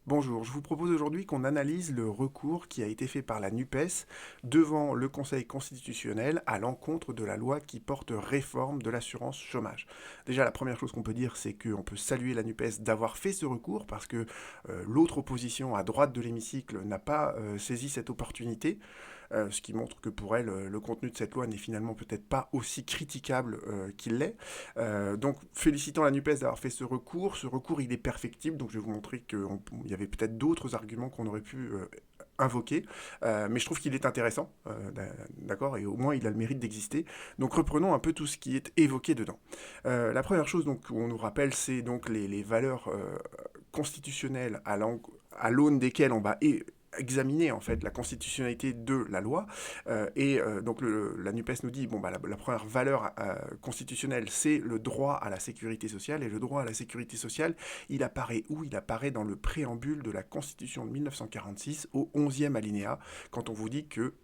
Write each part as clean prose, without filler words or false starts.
Bonjour, je vous propose aujourd'hui qu'on analyse le recours qui a été fait par la NUPES devant le Conseil constitutionnel à l'encontre de la loi qui porte réforme de l'assurance chômage. Déjà, la première chose qu'on peut dire, c'est qu'on peut saluer la NUPES d'avoir fait ce recours parce que l'autre opposition à droite de l'hémicycle n'a pas saisi cette opportunité. Ce qui montre que pour elle, le contenu de cette loi n'est finalement peut-être pas aussi critiquable qu'il l'est. Donc, félicitant la NUPES d'avoir fait ce recours. Ce recours, il est perfectible, donc je vais vous montrer qu'il y avait peut-être d'autres arguments qu'on aurait pu invoquer, mais je trouve qu'il est intéressant, d'accord, et au moins il a le mérite d'exister. Donc reprenons un peu tout ce qui est évoqué dedans. La première chose donc qu'on nous rappelle, c'est donc les valeurs constitutionnelles à l'aune desquelles on va examiner en fait la constitutionnalité de la loi. Donc la NUPES nous dit bon, bah, la première valeur constitutionnelle, c'est le droit à la sécurité sociale. Et le droit à la sécurité sociale, il apparaît où? Il apparaît dans le préambule de la Constitution de 1946 au 11e alinéa, quand on vous dit que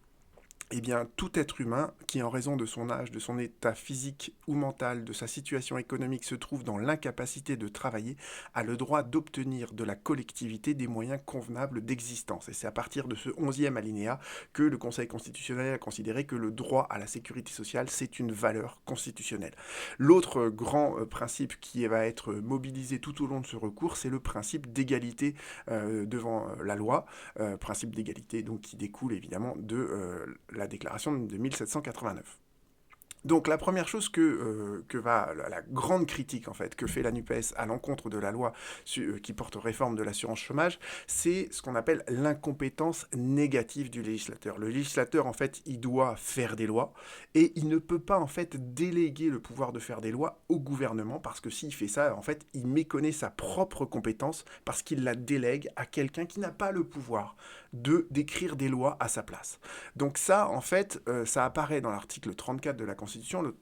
eh bien, tout être humain qui, en raison de son âge, de son état physique ou mental, de sa situation économique, se trouve dans l'incapacité de travailler, a le droit d'obtenir de la collectivité des moyens convenables d'existence. Et c'est à partir de ce 11e alinéa que le Conseil constitutionnel a considéré que le droit à la sécurité sociale, c'est une valeur constitutionnelle. L'autre grand principe qui va être mobilisé tout au long de ce recours, c'est le principe d'égalité devant la loi, principe d'égalité donc qui découle évidemment de la déclaration de 1789. Donc la première chose que va la grande critique en fait que fait la NUPES à l'encontre de la loi qui porte réforme de l'assurance chômage, c'est ce qu'on appelle l'incompétence négative du législateur. Le législateur en fait, il doit faire des lois et il ne peut pas en fait déléguer le pouvoir de faire des lois au gouvernement parce que s'il fait ça, en fait, il méconnaît sa propre compétence parce qu'il la délègue à quelqu'un qui n'a pas le pouvoir d'écrire des lois à sa place. Donc ça, en fait, ça apparaît dans l'article 34 de la Constitution.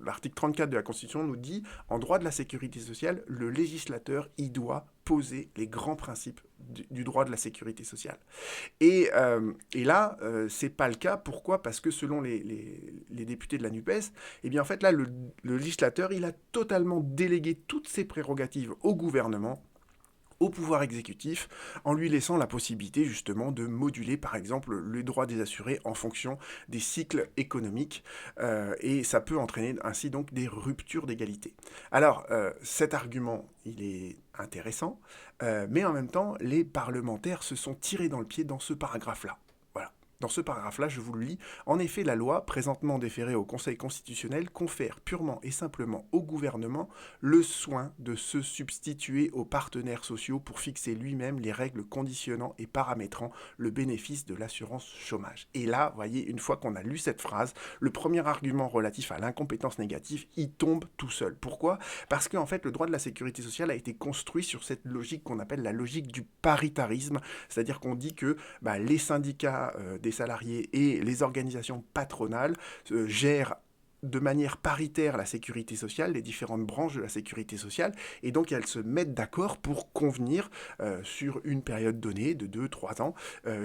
L'article 34 de la Constitution nous dit, en droit de la sécurité sociale, le législateur, il doit poser les grands principes du droit de la sécurité sociale. Et là, c'est pas le cas. Pourquoi? Parce que selon les députés de la NUPES, eh bien en fait là, le législateur, il a totalement délégué toutes ses prérogatives au gouvernement, au pouvoir exécutif, en lui laissant la possibilité justement de moduler par exemple les droits des assurés en fonction des cycles économiques, et ça peut entraîner ainsi donc des ruptures d'égalité. Alors cet argument il est intéressant, mais en même temps les parlementaires se sont tirés dans le pied dans ce paragraphe-là. Voilà. Dans ce paragraphe-là, je vous le lis. En effet, la loi, présentement déférée au Conseil constitutionnel, confère purement et simplement au gouvernement le soin de se substituer aux partenaires sociaux pour fixer lui-même les règles conditionnant et paramétrant le bénéfice de l'assurance chômage. Et là, voyez, une fois qu'on a lu cette phrase, le premier argument relatif à l'incompétence négative, il tombe tout seul. Pourquoi? Parce qu'en fait, le droit de la sécurité sociale a été construit sur cette logique qu'on appelle la logique du paritarisme, c'est-à-dire qu'on dit que les syndicats des salariés et les organisations patronales gèrent de manière paritaire la sécurité sociale, les différentes branches de la sécurité sociale, et donc elles se mettent d'accord pour convenir sur une période donnée de 2-3 ans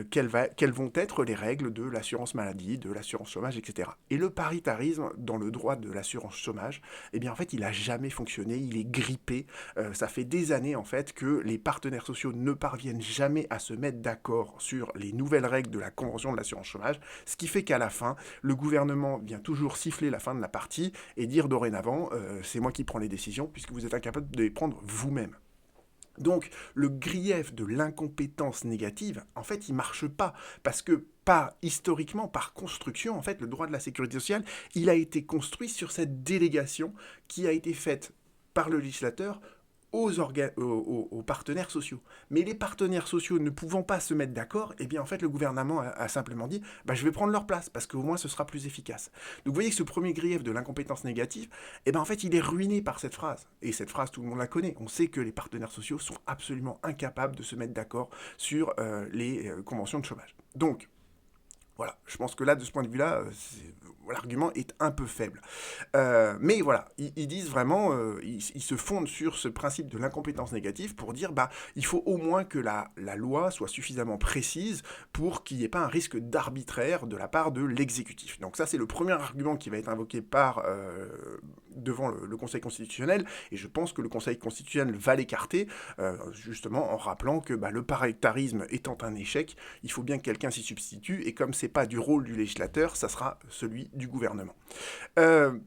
quelles vont être les règles de l'assurance maladie, de l'assurance chômage, etc. Et le paritarisme dans le droit de l'assurance chômage, eh bien en fait il n'a jamais fonctionné, il est grippé. Ça fait des années en fait que les partenaires sociaux ne parviennent jamais à se mettre d'accord sur les nouvelles règles de la convention de l'assurance chômage, ce qui fait qu'à la fin, le gouvernement vient toujours siffler la fin de la partie et dire dorénavant, c'est moi qui prends les décisions puisque vous êtes incapable de les prendre vous-même. Donc le grief de l'incompétence négative, en fait, il marche pas parce que historiquement, par construction, en fait, le droit de la sécurité sociale, il a été construit sur cette délégation qui a été faite par le législateur aux partenaires sociaux. Mais les partenaires sociaux ne pouvant pas se mettre d'accord, eh bien en fait le gouvernement a simplement dit je vais prendre leur place parce qu'au moins ce sera plus efficace. Donc vous voyez que ce premier grief de l'incompétence négative, eh bien en fait il est ruiné par cette phrase. Et cette phrase tout le monde la connaît. On sait que les partenaires sociaux sont absolument incapables de se mettre d'accord sur les conventions de chômage. Donc voilà, je pense que là, de ce point de vue-là, l'argument est un peu faible. Mais voilà, ils disent vraiment, ils se fondent sur ce principe de l'incompétence négative pour dire, il faut au moins que la loi soit suffisamment précise pour qu'il n'y ait pas un risque d'arbitraire de la part de l'exécutif. Donc ça, c'est le premier argument qui va être invoqué par devant le Conseil constitutionnel, et je pense que le Conseil constitutionnel va l'écarter, justement en rappelant que le paritarisme étant un échec, il faut bien que quelqu'un s'y substitue, et comme c'est pas du rôle du législateur, ça sera celui du gouvernement. Euh,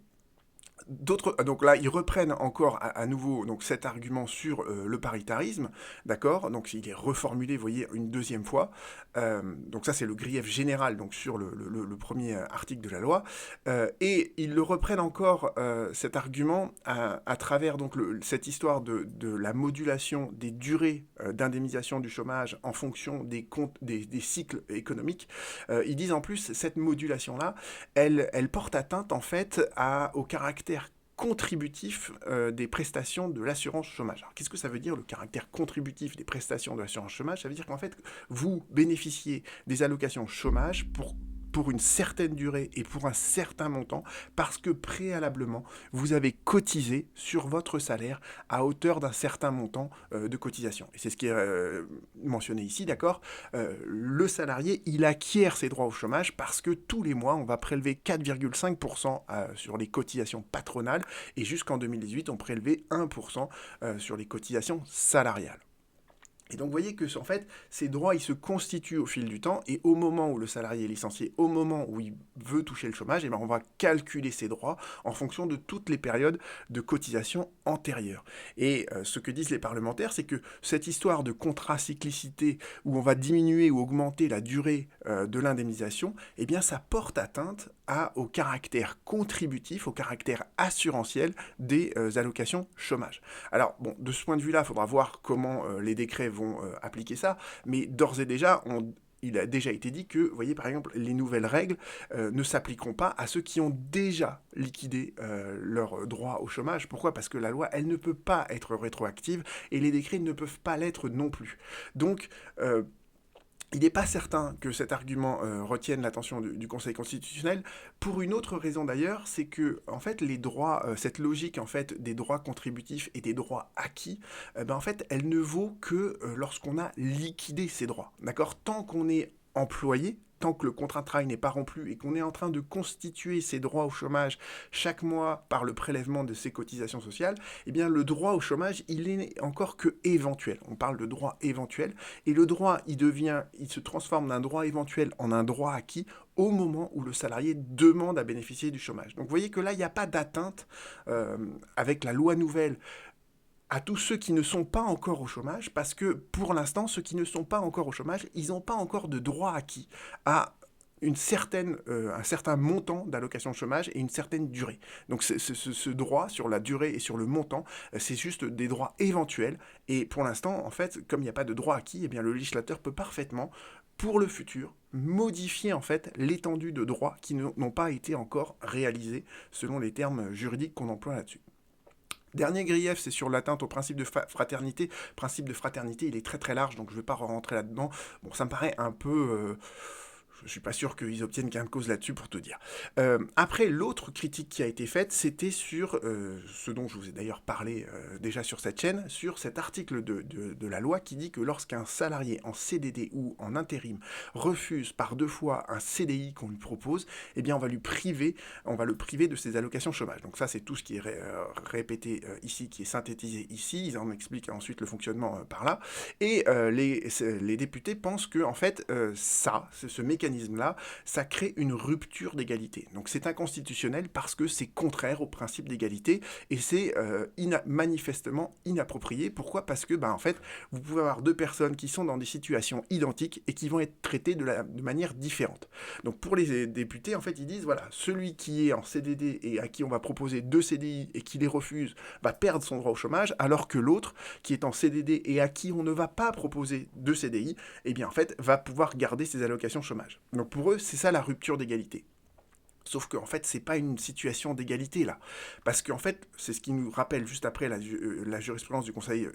donc là, ils reprennent encore à nouveau donc, cet argument sur le paritarisme, d'accord. Donc il est reformulé, vous voyez, une deuxième fois. Donc ça, c'est le grief général donc, sur le premier article de la loi. Et ils le reprennent encore, cet argument, à travers donc, cette histoire de la modulation des durées d'indemnisation du chômage en fonction des cycles économiques. Ils disent en plus, cette modulation-là, elle porte atteinte en fait au caractère contributif des prestations de l'assurance chômage. Alors, qu'est-ce que ça veut dire le caractère contributif des prestations de l'assurance chômage? Ça veut dire qu'en fait, vous bénéficiez des allocations chômage pour une certaine durée et pour un certain montant, parce que préalablement, vous avez cotisé sur votre salaire à hauteur d'un certain montant de cotisation. Et c'est ce qui est mentionné ici, d'accord. Le salarié, il acquiert ses droits au chômage parce que tous les mois, on va prélever 4,5% sur les cotisations patronales, et jusqu'en 2018, on prélevait 1% sur les cotisations salariales. Et donc vous voyez que en fait, ces droits, ils se constituent au fil du temps, et au moment où le salarié est licencié, au moment où il veut toucher le chômage, et on va calculer ces droits en fonction de toutes les périodes de cotisation antérieures. Et ce que disent les parlementaires, c'est que cette histoire de contracyclicité, où on va diminuer ou augmenter la durée de l'indemnisation, eh bien ça porte atteinte au caractère contributif, au caractère assurantiel des allocations chômage. Alors bon, de ce point de vue-là, il faudra voir comment les décrets vont appliquer ça, mais d'ores et déjà, il a déjà été dit que, vous voyez, par exemple, les nouvelles règles ne s'appliqueront pas à ceux qui ont déjà liquidé leurs droits au chômage. Pourquoi ? Parce que la loi, elle ne peut pas être rétroactive, et les décrets ne peuvent pas l'être non plus. Donc, il n'est pas certain que cet argument retienne l'attention du Conseil constitutionnel, pour une autre raison d'ailleurs, c'est que en fait les droits, cette logique en fait des droits contributifs et des droits acquis, en fait elle ne vaut que lorsqu'on a liquidé ces droits, d'accord. Tant qu'on est employé, tant que le contrat de travail n'est pas rompu et qu'on est en train de constituer ses droits au chômage chaque mois par le prélèvement de ses cotisations sociales, eh bien le droit au chômage, il est encore que éventuel. On parle de droit éventuel, et le droit, il se transforme d'un droit éventuel en un droit acquis au moment où le salarié demande à bénéficier du chômage. Donc vous voyez que là, il n'y a pas d'atteinte avec la loi nouvelle à tous ceux qui ne sont pas encore au chômage, parce que pour l'instant, ceux qui ne sont pas encore au chômage, ils n'ont pas encore de droit acquis à un certain montant d'allocation de chômage et une certaine durée. Donc ce droit sur la durée et sur le montant, c'est juste des droits éventuels, et pour l'instant, en fait, comme il n'y a pas de droit acquis, eh bien, le législateur peut parfaitement, pour le futur, modifier en fait l'étendue de droits qui n'ont pas été encore réalisés selon les termes juridiques qu'on emploie là-dessus. Dernier grief, c'est sur l'atteinte au principe de fraternité. Le principe de fraternité, il est très très large, donc je ne vais pas rentrer là-dedans. Bon, ça me paraît un peu... je suis pas sûr qu'ils obtiennent gain de cause là-dessus, pour te dire. Après, l'autre critique qui a été faite, c'était sur ce dont je vous ai d'ailleurs parlé déjà sur cette chaîne, sur cet article de la loi qui dit que lorsqu'un salarié en CDD ou en intérim refuse par 2 fois un CDI qu'on lui propose, eh bien on va le priver de ses allocations chômage. Donc ça, c'est tout ce qui est répété ici, qui est synthétisé ici. Ils en expliquent ensuite le fonctionnement par là. Et les députés pensent que, en fait, ce mécanisme-là, ça crée une rupture d'égalité. Donc c'est inconstitutionnel parce que c'est contraire au principe d'égalité, et c'est manifestement inapproprié. Pourquoi ? Parce que, en fait, vous pouvez avoir 2 personnes qui sont dans des situations identiques et qui vont être traitées de manière différente. Donc pour les députés, en fait, ils disent, voilà, celui qui est en CDD et à qui on va proposer 2 CDI et qui les refuse va perdre son droit au chômage, alors que l'autre, qui est en CDD et à qui on ne va pas proposer 2 CDI, eh bien en fait, va pouvoir garder ses allocations chômage. Donc pour eux, c'est ça la rupture d'égalité. Sauf qu'en fait, c'est pas une situation d'égalité, là. Parce qu'en fait, c'est ce qui nous rappelle juste après la jurisprudence du Conseil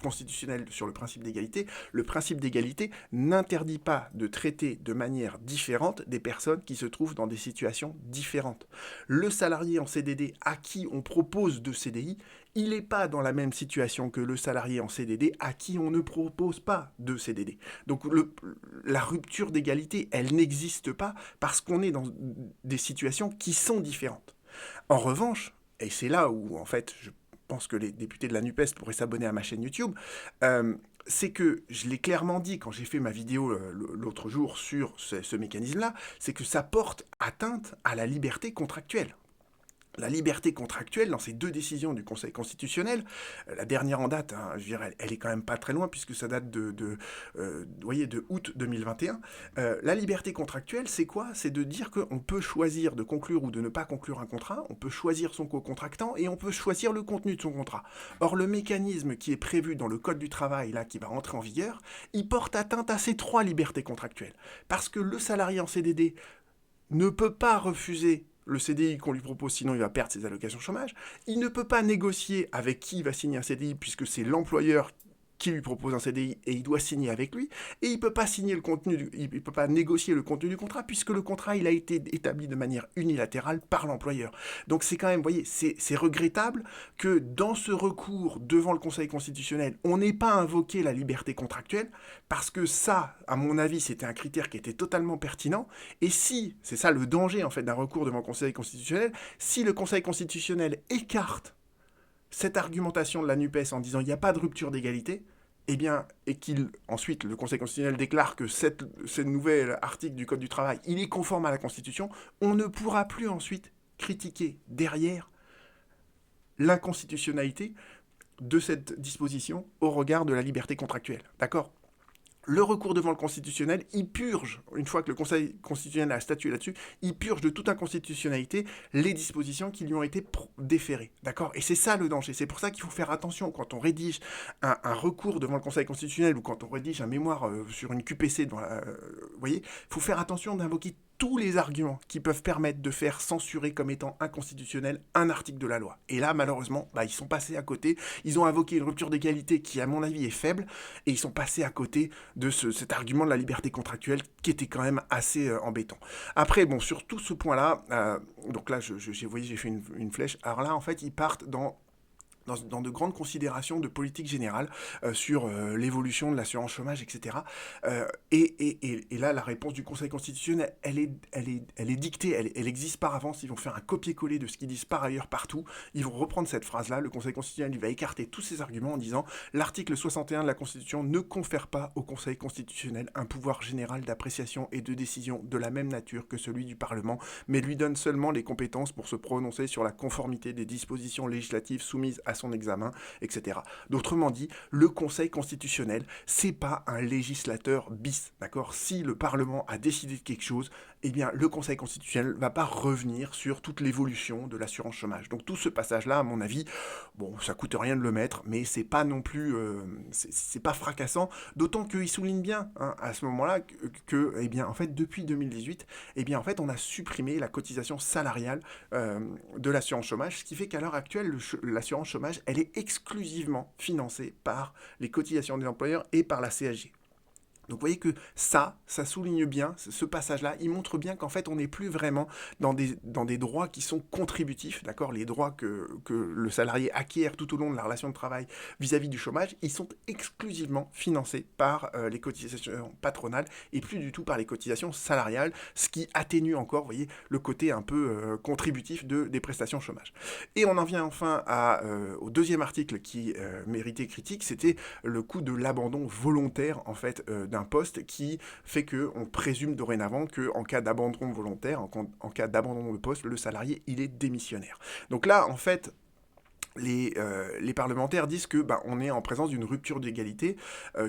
constitutionnel sur le principe d'égalité. Le principe d'égalité n'interdit pas de traiter de manière différente des personnes qui se trouvent dans des situations différentes. Le salarié en CDD à qui on propose de CDI, il n'est pas dans la même situation que le salarié en CDD à qui on ne propose pas de CDD. Donc la rupture d'égalité, elle n'existe pas parce qu'on est dans des situations qui sont différentes. En revanche, et c'est là où, en fait, je pense que les députés de la NUPES pourraient s'abonner à ma chaîne YouTube, euh, c'est que je l'ai clairement dit quand j'ai fait ma vidéo l'autre jour sur ce mécanisme-là, c'est que ça porte atteinte à la liberté contractuelle. La liberté contractuelle dans ces deux décisions du Conseil constitutionnel, la dernière en date, hein, je dirais, elle est quand même pas très loin puisque ça date vous voyez, de août 2021. La liberté contractuelle, c'est quoi? C'est de dire qu'on peut choisir de conclure ou de ne pas conclure un contrat, on peut choisir son co-contractant et on peut choisir le contenu de son contrat. Or, le mécanisme qui est prévu dans le Code du travail, là, qui va rentrer en vigueur, il porte atteinte à ces trois libertés contractuelles. Parce que le salarié en CDD ne peut pas refuser le CDI qu'on lui propose, sinon il va perdre ses allocations chômage. Il ne peut pas négocier avec qui il va signer un CDI, puisque c'est l'employeur qui lui propose un CDI et il doit signer avec lui. Et il ne peut pas signer le contenu, il peut pas négocier le contenu du contrat, puisque le contrat il a été établi de manière unilatérale par l'employeur. Donc c'est quand même, vous voyez, c'est regrettable que dans ce recours devant le Conseil constitutionnel, on n'ait pas invoqué la liberté contractuelle, parce que ça, à mon avis, c'était un critère qui était totalement pertinent. Et si, c'est ça le danger en fait d'un recours devant le Conseil constitutionnel, si le Conseil constitutionnel écarte cette argumentation de la NUPES en disant il n'y a pas de rupture d'égalité, eh bien, et qu'il ensuite le Conseil constitutionnel déclare que ce nouvel article du Code du travail, il est conforme à la Constitution, on ne pourra plus ensuite critiquer derrière l'inconstitutionnalité de cette disposition au regard de la liberté contractuelle. D'accord? Le recours devant le constitutionnel, il purge, une fois que le Conseil constitutionnel a statué là-dessus, il purge de toute inconstitutionnalité les dispositions qui lui ont été déférées. D'accord? Et c'est ça le danger. C'est pour ça qu'il faut faire attention quand on rédige un recours devant le Conseil constitutionnel ou quand on rédige un mémoire sur une QPC. Vous voyez, il faut faire attention d'invoquer tous les arguments qui peuvent permettre de faire censurer comme étant inconstitutionnel un article de la loi. Et là, malheureusement, ils sont passés à côté. Ils ont invoqué une rupture d'égalité qui, à mon avis, est faible, et ils sont passés à côté de cet argument de la liberté contractuelle qui était quand même assez embêtant. Après, bon, sur tout ce point-là, donc là, vous voyez, j'ai fait une flèche. Alors là, en fait, ils partent dans de grandes considérations de politique générale sur l'évolution de l'assurance chômage, etc. Et là, la réponse du Conseil constitutionnel, elle est dictée, elle existe par avance. Ils vont faire un copier-coller de ce qu'ils disent par ailleurs partout. Ils vont reprendre cette phrase-là. Le Conseil constitutionnel, il va écarter tous ces arguments en disant l'article 61 de la Constitution ne confère pas au Conseil constitutionnel un pouvoir général d'appréciation et de décision de la même nature que celui du Parlement, mais lui donne seulement les compétences pour se prononcer sur la conformité des dispositions législatives soumises à son examen, etc. D'autrement dit, le Conseil constitutionnel, c'est pas un législateur bis, d'accord? Si le Parlement a décidé de quelque chose, eh bien, le Conseil constitutionnel va pas revenir sur toute l'évolution de l'assurance chômage. Donc tout ce passage-là, à mon avis, bon, ça coûte rien de le mettre, mais c'est pas non plus, c'est pas fracassant, d'autant qu'il souligne bien, hein, à ce moment-là, eh bien, en fait, depuis 2018, eh bien, en fait, on a supprimé la cotisation salariale de l'assurance chômage, ce qui fait qu'à l'heure actuelle, l'assurance chômage, elle est exclusivement financée par les cotisations des employeurs et par la CSG. Donc vous voyez que ça souligne bien, ce passage-là, il montre bien qu'en fait on n'est plus vraiment dans des droits qui sont contributifs, d'accord? Les droits que le salarié acquiert tout au long de la relation de travail vis-à-vis du chômage, ils sont exclusivement financés par les cotisations patronales et plus du tout par les cotisations salariales, ce qui atténue encore, vous voyez, le côté un peu contributif des prestations chômage. Et on en vient enfin au deuxième article qui méritait critique, c'était le coût de l'abandon volontaire en fait d'un poste qui fait qu'on présume dorénavant qu'en cas d'abandon volontaire, en cas d'abandon de poste, le salarié, il est démissionnaire. Donc là, en fait, les parlementaires disent que on est en présence d'une rupture d'égalité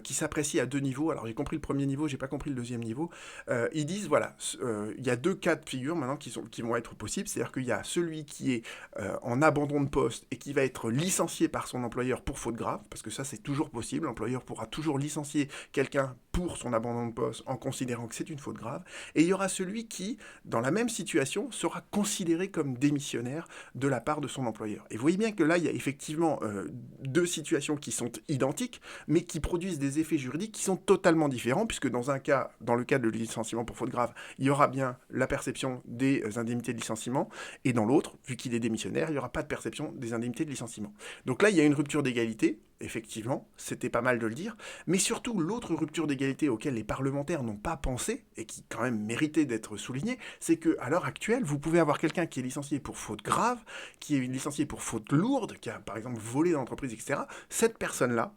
qui s'apprécie à deux niveaux. Alors j'ai compris le premier niveau, j'ai pas compris le deuxième niveau. Ils disent voilà, il y a deux cas de figure maintenant qui vont être possibles, c'est-à-dire qu'il y a celui qui est en abandon de poste et qui va être licencié par son employeur pour faute grave, parce que ça c'est toujours possible, l'employeur pourra toujours licencier quelqu'un pour son abandon de poste en considérant que c'est une faute grave, et il y aura celui qui, dans la même situation, sera considéré comme démissionnaire de la part de son employeur. Et vous voyez bien que là, il y a effectivement deux situations qui sont identiques, mais qui produisent des effets juridiques qui sont totalement différents, puisque dans un cas, dans le cas de licenciement pour faute grave, il y aura bien la perception des indemnités de licenciement, et dans l'autre, vu qu'il est démissionnaire, il n'y aura pas de perception des indemnités de licenciement. Donc là, il y a une rupture d'égalité, effectivement, c'était pas mal de le dire, mais surtout l'autre rupture d'égalité auquel les parlementaires n'ont pas pensé, et qui quand même méritait d'être soulignée, c'est qu'à l'heure actuelle, vous pouvez avoir quelqu'un qui est licencié pour faute grave, qui est licencié pour faute lourde, qui a par exemple volé dans l'entreprise, etc. Cette personne-là,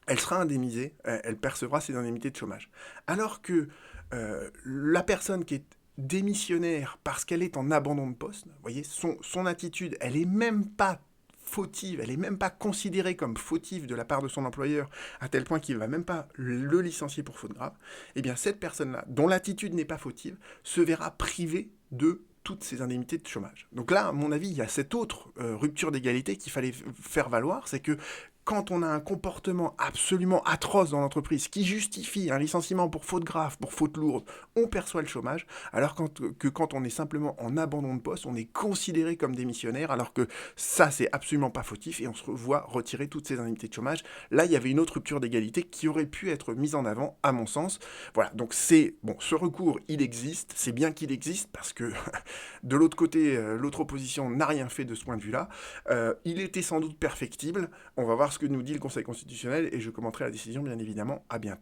elle sera indemnisée, elle percevra ses indemnités de chômage. Alors que la personne qui est démissionnaire parce qu'elle est en abandon de poste, vous voyez, son attitude, elle est même pas fautive, elle est même pas considérée comme fautive de la part de son employeur, à tel point qu'il va même pas le licencier pour faute grave, eh bien cette personne-là, dont l'attitude n'est pas fautive, se verra privée de toutes ses indemnités de chômage. Donc là, à mon avis, il y a cette autre rupture d'égalité qu'il fallait faire valoir, c'est que quand on a un comportement absolument atroce dans l'entreprise qui justifie un licenciement pour faute grave, pour faute lourde, on perçoit le chômage, alors que quand on est simplement en abandon de poste, on est considéré comme démissionnaire, alors que ça, c'est absolument pas fautif, et on se voit retirer toutes ses indemnités de chômage. Là, il y avait une autre rupture d'égalité qui aurait pu être mise en avant, à mon sens. Voilà, donc ce recours, il existe, c'est bien qu'il existe, parce que de l'autre côté, l'autre opposition n'a rien fait de ce point de vue-là. Il était sans doute perfectible. On va voir ce que nous dit le Conseil constitutionnel et je commenterai la décision, bien évidemment. À bientôt.